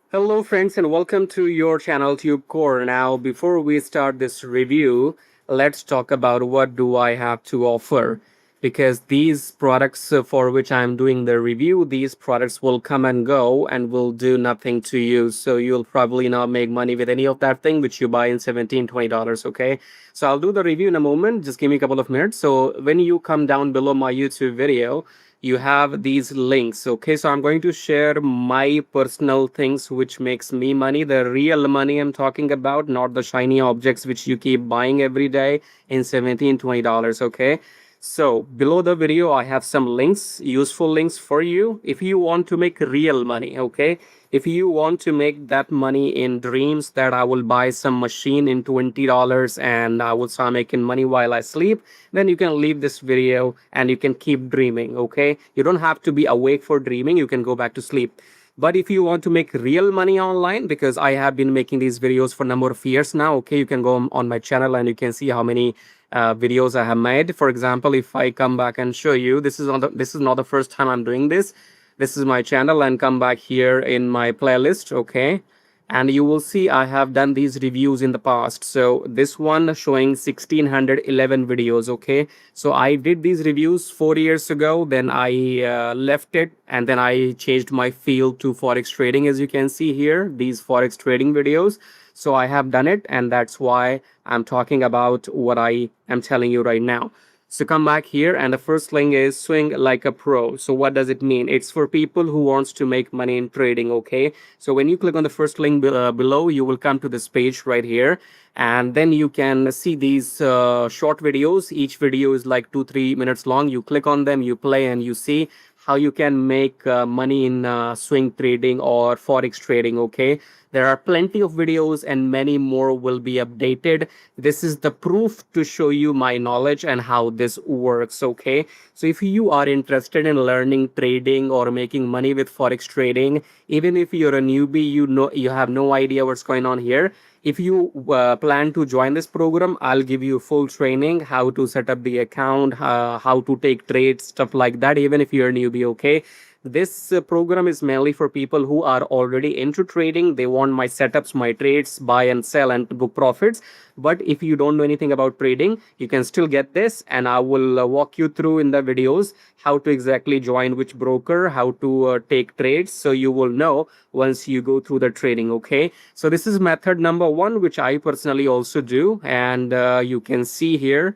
Hello friends and welcome to your channel TubeCore. Now before we start this review, let's talk about what do I have to offer, because these products for which I'm doing the review, these products will come and go and will do nothing to you. So you'll probably not make money with any of that thing which you buy in $17-20, okay? So I'll do the review in a moment. Just give me a couple of minutes. So when you come down below my YouTube video, you have these links. Okay, so I'm going to share my personal things which makes me money, the real money I'm talking about, not the shiny objects which you keep buying every day in $17-20. Okay, so below the video I have some links, useful links for you if you want to make real money. Okay, if you want to make that money in dreams, that I will buy some machine in $20 and I will start making money while I sleep, then you can leave this video and you can keep dreaming. Okay, you don't have to be awake for dreaming, you can go back to sleep. But if you want to make real money online, because I have been making these videos for a number of years now, okay, you can go on my channel and you can see how many videos I have made. For example, if I come back and show you, this is not the first time I'm doing this. This is my channel, and come back here in my playlist, okay, and you will see I have done these reviews in the past. So this one showing 1611 videos. Okay, so I did these reviews 4 years ago, then I left it and then I changed my field to forex trading. As you can see here, these forex trading videos, so I have done it, and that's why I'm talking about what I am telling you right now. So come back here, and the first link is swing like a pro. So what does it mean? It's for people who wants to make money in trading. Okay, so when you click on the first link below, you will come to this page right here, and then you can see these short videos. Each video is like 2-3 minutes long. You click on them, you play, and you see how you can make money in swing trading or forex trading. Okay, there are plenty of videos and many more will be updated. This is the proof to show you my knowledge and how this works. Okay, so if you are interested in learning trading or making money with forex trading, even if you're a newbie, you have no idea what's going on here, if you plan to join this program, I'll give you full training, how to set up the account, how to take trades, stuff like that, even if you're a newbie. Okay, this program is mainly for people who are already into trading. They want my setups, my trades, buy and sell and book profits. But if you don't know anything about trading, you can still get this, and I will walk you through in the videos how to exactly join which broker, how to take trades, so you will know once you go through the trading. Okay, so this is method number one, which I personally also do, and you can see here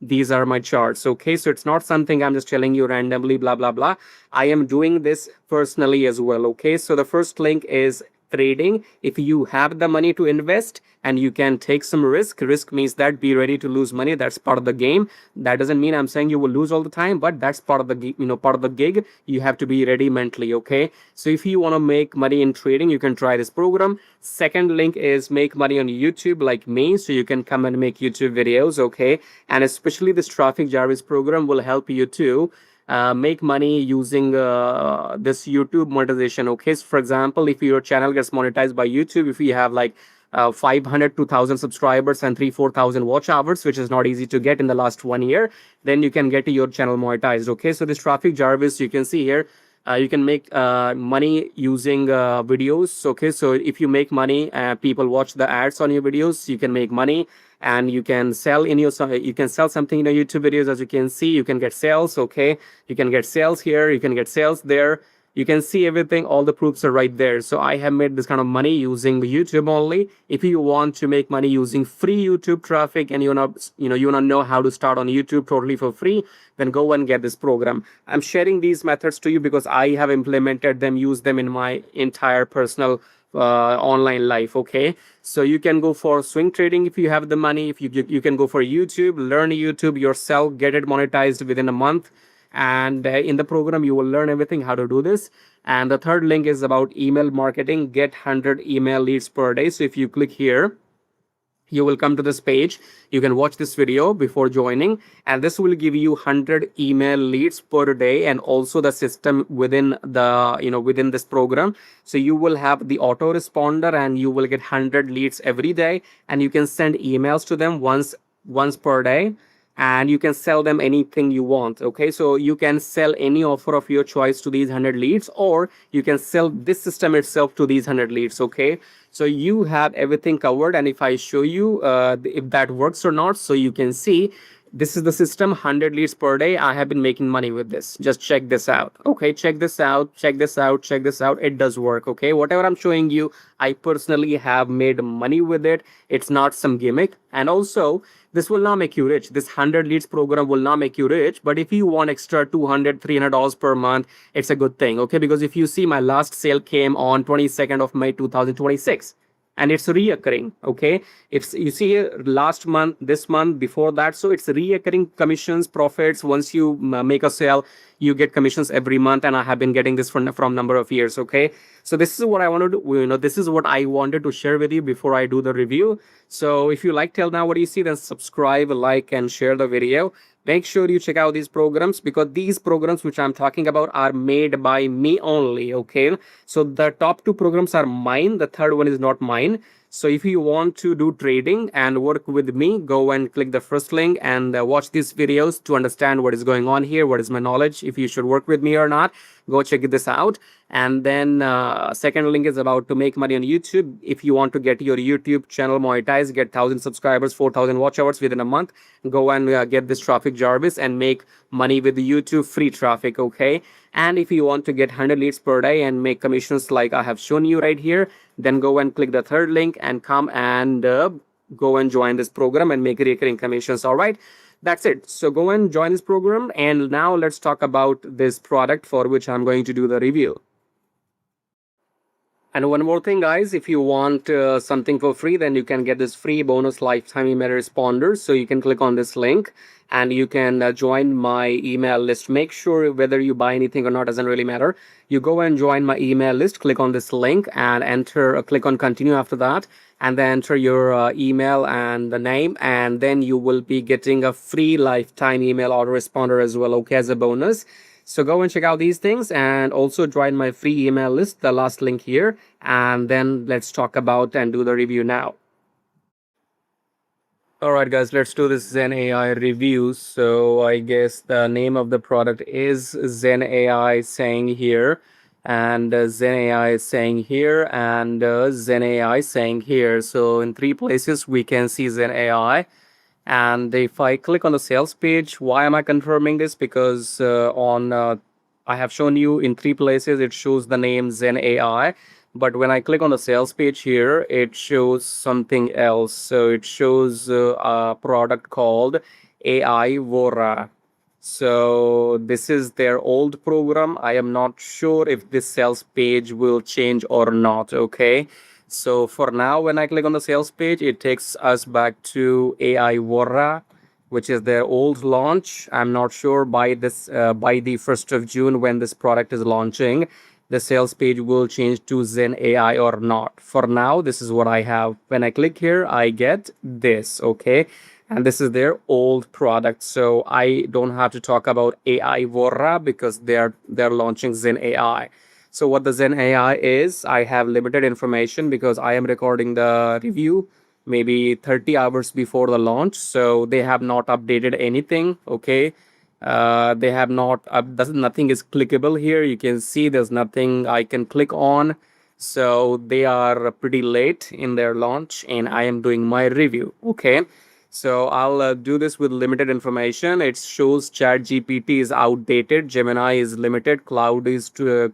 these are my charts. Okay, so it's not something I'm just telling you randomly, blah blah blah. I am doing this personally as well. Okay, so the first link is trading. If you have the money to invest and you can take some risk means that be ready to lose money. That's part of the game. That doesn't mean I'm saying you will lose all the time, but that's part of the part of the gig. You have to be ready mentally. Okay, so if you want to make money in trading, you can try this program. Second link is make money on YouTube like me, so you can come and make YouTube videos. Okay, and especially this traffic Jarvis program will help you to make money using this YouTube monetization. Okay, so for example, if your channel gets monetized by YouTube, if you have like 500 to 1000 subscribers and 3-4 thousand watch hours, which is not easy to get in the last 1 year, then you can get your channel monetized. Okay, so this traffic Jarvis, you can see here, you can make money using videos. Okay, so if you make money, people watch the ads on your videos, you can make money, and you can sell in your, you can sell something in your YouTube videos. As you can see, you can get sales. Okay, you can get sales here, you can get sales there. You can see everything, all the proofs are right there. So I have made this kind of money using YouTube only. If you want to make money using free YouTube traffic and you wanna know how to start on YouTube totally for free, then go and get this program. I'm sharing these methods to you because I have implemented them, used them in my entire personal online life. Okay, so you can go for swing trading if you have the money. If you can go for YouTube, learn YouTube yourself, get it monetized within a month, and in the program you will learn everything how to do this. And the third link is about email marketing, get 100 email leads per day. So if you click here, you will come to this page. You can watch this video before joining, and this will give you 100 email leads per day, and also the system within the within this program. So you will have the autoresponder and you will get 100 leads every day, and you can send emails to them once per day. and you can sell them anything you want. Okay, so you can sell any offer of your choice to these 100 leads, or you can sell this system itself to these 100 leads. Okay, so you have everything covered, and if I show you if that works or not, so you can see this is the system. 100 leads per day, I have been making money with this. Just check this out. Okay, check this out, check this out, check this out. It does work. Okay, whatever I'm showing you, I personally have made money with it. It's not some gimmick. And also, this will not make you rich. This 100 leads program will not make you rich, but if you want extra 200 $300 per month, it's a good thing. Okay, because if you see, my last sale came on 22nd of May 2026, and it's reoccurring. Okay, it's, you see here, last month, this month, before that, so it's reoccurring commissions, profits. Once you make a sale, you get commissions every month, and I have been getting this from number of years. Okay, so this is what I wanted to, this is what I wanted to share with you before I do the review. So if you like till now what you see, then subscribe, like, and share the video. Make sure you check out these programs, because these programs which I'm talking about are made by me only. Okay, so the top two programs are mine, the third one is not mine. So if you want to do trading and work with me, go and click the first link and watch these videos to understand what is going on here, what is my knowledge, if you should work with me or not. Go check this out. And then second link is about to make money on YouTube. If you want to get your YouTube channel monetized, get 1,000 subscribers, 4,000 watch hours within a month, go and get this traffic Jarvis and make money with the YouTube free traffic. Okay, and if you want to get 100 leads per day and make commissions like I have shown you right here, then go and click the third link and come and go and join this program and make recurring commissions. All right, that's it. So go and join this program. And now let's talk about this product for which I'm going to do the review. And one more thing, guys, if you want something for free, then you can get this free bonus lifetime email responders. So you can click on this link and you can join my email list. Make sure whether you buy anything or not, doesn't really matter. You go and join my email list, click on this link and enter, click on continue after that, and then enter your email and the name, and then you will be getting a free lifetime email autoresponder as well, okay, as a bonus. So go and check out these things and also join my free email list, the last link here. And then let's talk about and do the review now. All right, guys, let's do this Zen AI review. So I guess the name of the product is Zen AI saying here, and Zen AI is saying here, and Zen AI saying here. So in three places we can see Zen AI. And if I click on the sales page, why am I confirming this? Because I have shown you in three places, it shows the name Zen AI. But when I click on the sales page here, it shows something else. So it shows a product called AI Vora. So this is their old program. I am not sure if this sales page will change or not. Okay. So for now, when I click on the sales page, it takes us back to AI Vora, which is their old launch. I'm not sure by this by the 1st of June when this product is launching, the sales page will change to Zen AI or not. For now, this is what I have. When I click here, I get this, okay? And this is their old product. So I don't have to talk about AI Vora because they're launching Zen AI. So what the Zen AI is, I have limited information because I am recording the review maybe 30 hours before the launch. So they have not updated anything, okay? They have not, nothing is clickable here. You can see there's nothing I can click on. So they are pretty late in their launch and I am doing my review, okay? So I'll do this with limited information. It shows ChatGPT is outdated, Gemini is limited, Cloud is too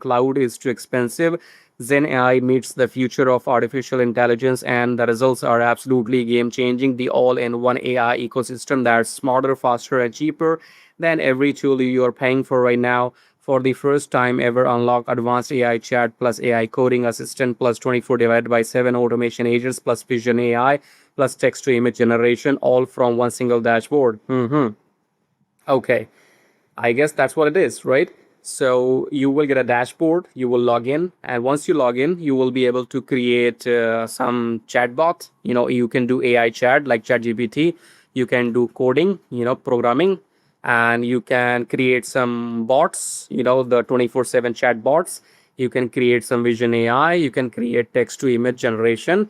expensive. Zen AI meets the future of artificial intelligence, and the results are absolutely game-changing. The all-in-one AI ecosystem that's smarter, faster, and cheaper than every tool you are paying for right now. For the first time ever, unlock advanced AI chat plus AI coding assistant plus 24 divided by 7 automation agents plus vision AI plus text to image generation, all from one single dashboard. Okay, I guess that's what it is, right? So you will get a dashboard, you will log in, and once you log in, you will be able to create some chatbot. You can do AI chat like ChatGPT. You can do coding, programming, and you can create some bots, the 24/7 chat bots. You can create some vision AI. You can create text to image generation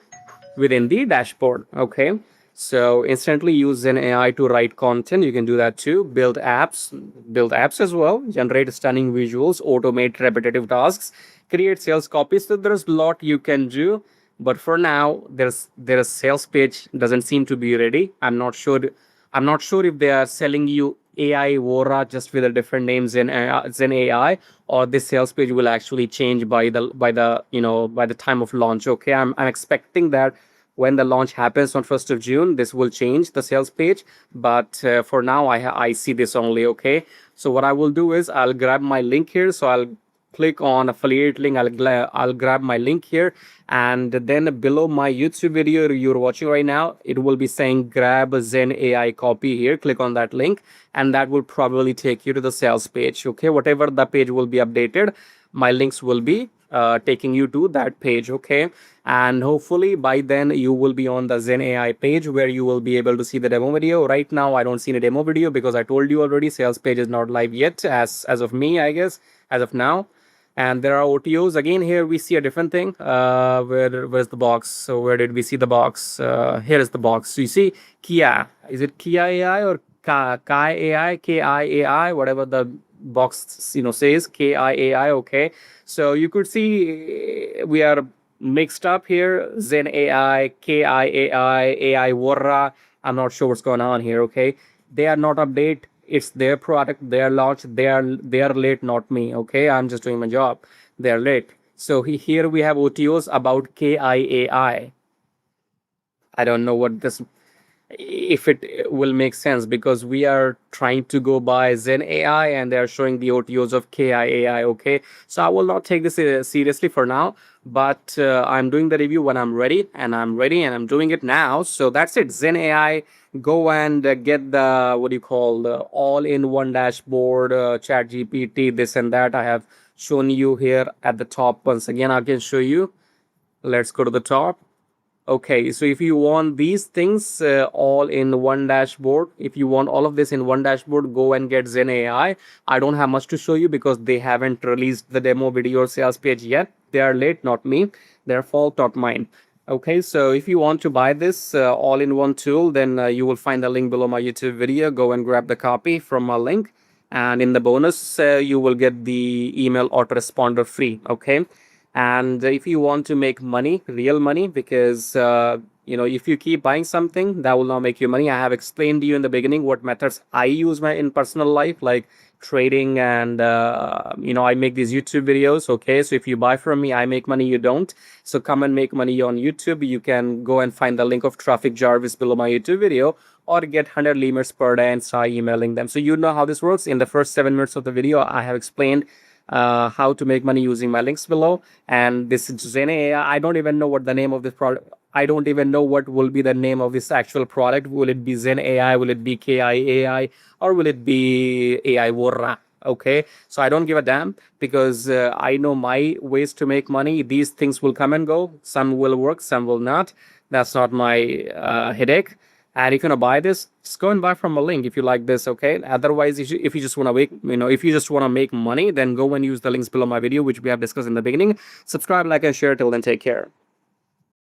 within the dashboard. Okay, So instantly use an AI to write content. You can do that too. Build apps as well. Generate stunning visuals. Automate repetitive tasks. Create sales copies. So there's a lot you can do. But for now, there's sales page doesn't seem to be ready. I'm not sure if they are selling you AI Vora just with the different names in Zen AI, or this sales page will actually change by the time of launch. Okay, I'm expecting that when the launch happens on 1st of June, this will change the sales page. But for now, I see this only. Okay, so what I will do is I'll grab my link here. So I'll click on affiliate link. I'll grab my link here, and then below my YouTube video you're watching right now, it will be saying grab a Zen AI copy here. Click on that link, and that will probably take you to the sales page. Okay, whatever the page will be updated, my links will be taking you to that page. Okay, and hopefully by then you will be on the Zen AI page where you will be able to see the demo video. Right now I don't see a demo video because I told you already, sales page is not live yet as of me, I guess, as of now. And there are OTOs again. Here we see a different thing. Where's the box? So where did we see the box? Here is the box. So you see Kia. Is it Kia AI or Kai AI? KIAI, whatever the box says, KIAI. Okay, so you could see we are mixed up here. Zen AI, KIAI, AI Vorra. I'm not sure what's going on here. Okay, they are not update. It's their product, their launch. They are late, not me. Okay, I'm just doing my job. They're late. So here we have OTOs about KIAI. I don't know what this, if it will make sense, because we are trying to go by Zen AI and they are showing the OTOs of KIAI. Okay, so I will not take this seriously for now, but I'm doing the review when I'm ready, and I'm doing it now. So that's it. Zen AI. Go and get the, what do you call, the all-in-one dashboard, Chat GPT, this and that. I have shown you here at the top. Once again, I can show you. Let's go to the top. Okay, so if you want these things all in one dashboard, if you want all of this in one dashboard, go and get Zen AI. I don't have much to show you because they haven't released the demo video or sales page yet. They are late, not me. Their fault, not mine. Okay, so if you want to buy this all in one tool, then you will find the link below my YouTube video. Go and grab the copy from my link. And in the bonus, you will get the email autoresponder free. Okay. And if you want to make money, real money, because if you keep buying something, that will not make you money. I have explained to you in the beginning what methods I use in personal life, like trading, and I make these YouTube videos. Okay, so if you buy from me, I make money, you don't. So come and make money on YouTube. You can go and find the link of Traffic Jarvis below my YouTube video, or get 100 lemurs per day and start emailing them. So you know how this works. In the first 7 minutes of the video, I have explained how to make money using my links below. And this is Zen AI. I don't even know what the name of this product. I don't even know what will be the name of this actual product. Will it be Zen AI? Will it be KIAI? Or will it be AI Vorra? Okay, so I don't give a damn, because I know my ways to make money. These things will come and go. Some will work, some will not. That's not my headache. And if you want to buy this, just go and buy from a link if you like this. Okay, otherwise, if you just want to make money, then go and use the links below my video, which we have discussed in the beginning. Subscribe, like, and share. Till then, take care.